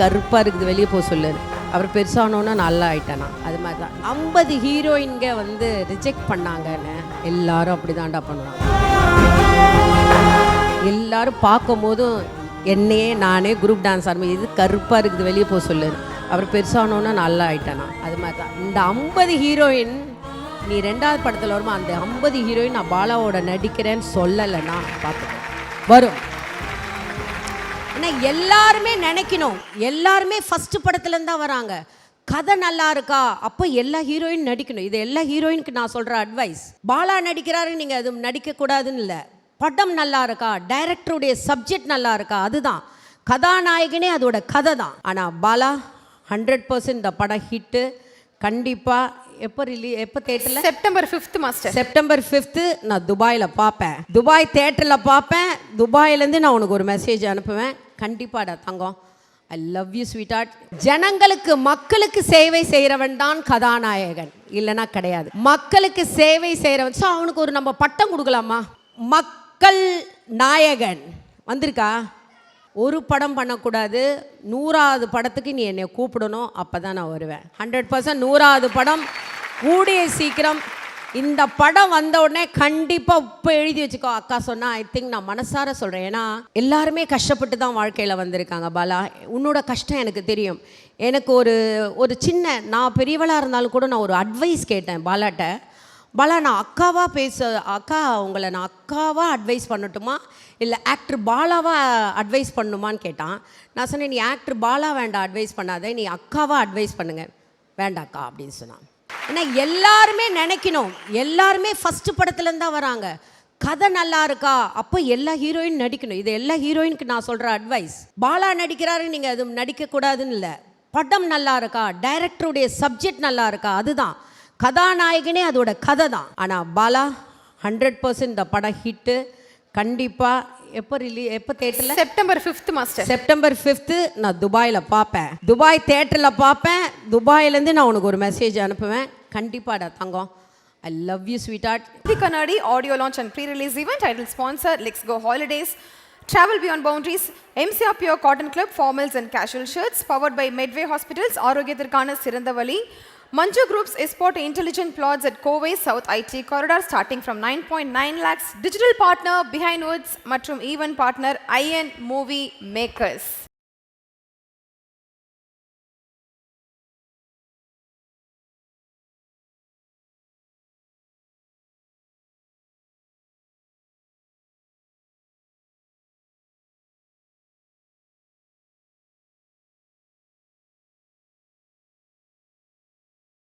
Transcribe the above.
கருப்பாக இருக்குது வெளியே போக சொல்லுது. அப்புறம் பெருசானோன்னா நல்லா ஆயிட்டேனா. அது மாதிரி தான் 50 ஹீரோயின்க வந்து ரிஜெக்ட் பண்ணாங்கன்னு எல்லாரும் அப்படி தான்டா பண்ணுவாங்க. எல்லாரும் பார்க்கும் போதும் என்னையே நானே குரூப் டான்ஸ் ஆரம்பி இது கருப்பாக இருக்குது வெளியே போக சொல்லுது. அப்புறம் பெருசானோன்னா நல்லா ஆயிட்டேனா. அது மாதிரி தான் இந்த 50 ஹீரோயின் நீ 2வது படத்தில் வருமா அந்த 50 ஹீரோயின் நான் பாலாவோட நடிக்கிறேன்னு சொல்லலைன்னா பார்ப்பேன் வரும். ஏன்னா எல்லாருமே நினைக்கணும், எல்லாருமே ஃபஸ்ட்டு படத்துலேருந்து தான் வராங்க. கதை நல்லா இருக்கா, அப்போ எல்லா ஹீரோயின் நடிக்கணும். இது எல்லா ஹீரோயினுக்கு நான் சொல்கிற அட்வைஸ். பாலா நடிக்கிறாரு நீங்கள் அது நடிக்கக்கூடாதுன்னு இல்லை. படம் நல்லா இருக்கா, டைரக்டருடைய சப்ஜெக்ட் நல்லா இருக்கா, அதுதான் கதாநாயகனே அதோட கதை தான். ஆனால் பாலா 100% இந்த படம் ஹிட்டு. கண்டிப்பாக எப்போ தேட்டரில் September 5th master. September 5th நான் துபாயில் பார்ப்பேன். துபாய் தேட்டரில் பார்ப்பேன். துபாயிலேருந்து நான் உனக்கு ஒரு மெசேஜ் அனுப்புவேன். கண்டிப்பாடா தங்கம், I love you sweetheart. ஜனங்களுக்கு மக்களுக்கு சேவை செய்கிறவன் தான் கதாநாயகன், இல்லைன்னா கிடையாது. மக்களுக்கு சேவை செய்கிறவன். ஸோ அவனுக்கு ஒரு நம்ம பட்டம் கொடுக்கலாமா, மக்கள் நாயகன். வந்திருக்கா? ஒரு படம் பண்ணக்கூடாது, 100வது படத்துக்கு நீ என்னை கூப்பிடணும், அப்போ தான் நான் வருவேன். 100% 100வது படம் கூடிய சீக்கிரம். இந்த படம் வந்த உடனே கண்டிப்பாக இப்போ எழுதி வச்சுக்கோ. அக்கா சொன்னால் ஐ திங்க் நான் மனசார சொல்கிறேன். ஏன்னா எல்லாருமே கஷ்டப்பட்டு தான் வாழ்க்கையில் வந்திருக்காங்க. பாலா, உன்னோட கஷ்டம் எனக்கு தெரியும். எனக்கு ஒரு சின்ன, நான் பெரியவளாக இருந்தாலும் கூட நான் ஒரு அட்வைஸ் கேட்டேன் பாலாட்ட. பாலா, நான் அக்கா உங்களை நான் அக்காவாக அட்வைஸ் பண்ணட்டுமா இல்லை ஆக்டர் பாலாவாக அட்வைஸ் பண்ணணுமான்னு கேட்டான். நான் சொன்னேன், நீ ஆக்டர் பாலா வேண்டாம் அட்வைஸ் பண்ணாத, நீ அக்காவாக அட்வைஸ் பண்ணுங்க. வேண்டாக்கா அப்படின்னு சொன்னான். ஏன்னா எல்லாருமே நினைக்கணும், எல்லாருமே ஃபஸ்ட்டு படத்துலேருந்து தான் வராங்க. கதை நல்லா இருக்கா, அப்போ எல்லா ஹீரோயின் நடிக்கணும். இது எல்லா ஹீரோயினுக்கு நான் சொல்கிற அட்வைஸ். பாலா நடிக்கிறாரு நீங்கள் அது நடிக்கக்கூடாதுன்னு இல்லை. படம் நல்லா இருக்கா, டைரக்டருடைய சப்ஜெக்ட் நல்லா இருக்கா, அதுதான் கதாநாயகனே அதோட கதை தான். ஆனால் பாலா 100% இந்த படம் ஹிட்டு. கண்டிப்பாக எப்போ தேட்டரில் September 5th master. September 5th நான் துபாயில் பார்ப்பேன். துபாய் தேட்டரில் பார்ப்பேன். துபாயிலேருந்து நான் உனக்கு ஒரு மெசேஜ் அனுப்புவேன். கண்டிப்பாடா தங்கம், I love you sweetheart. Kannadi audio launch and pre-release event. Title sponsor Let's Go Holidays, Travel Beyond Boundaries, MCR Pure Cotton Club, formals and casual shirts, powered by Medway Hospitals, ஆரோக்கியத்திற்கான சிறந்த வழி. Manju Group's Esport Intelligent Plots at Kovai South IT Corridor starting from 9.9 lakhs. Digital partner Behind Woods மற்றும் event partner IN Movie Makers.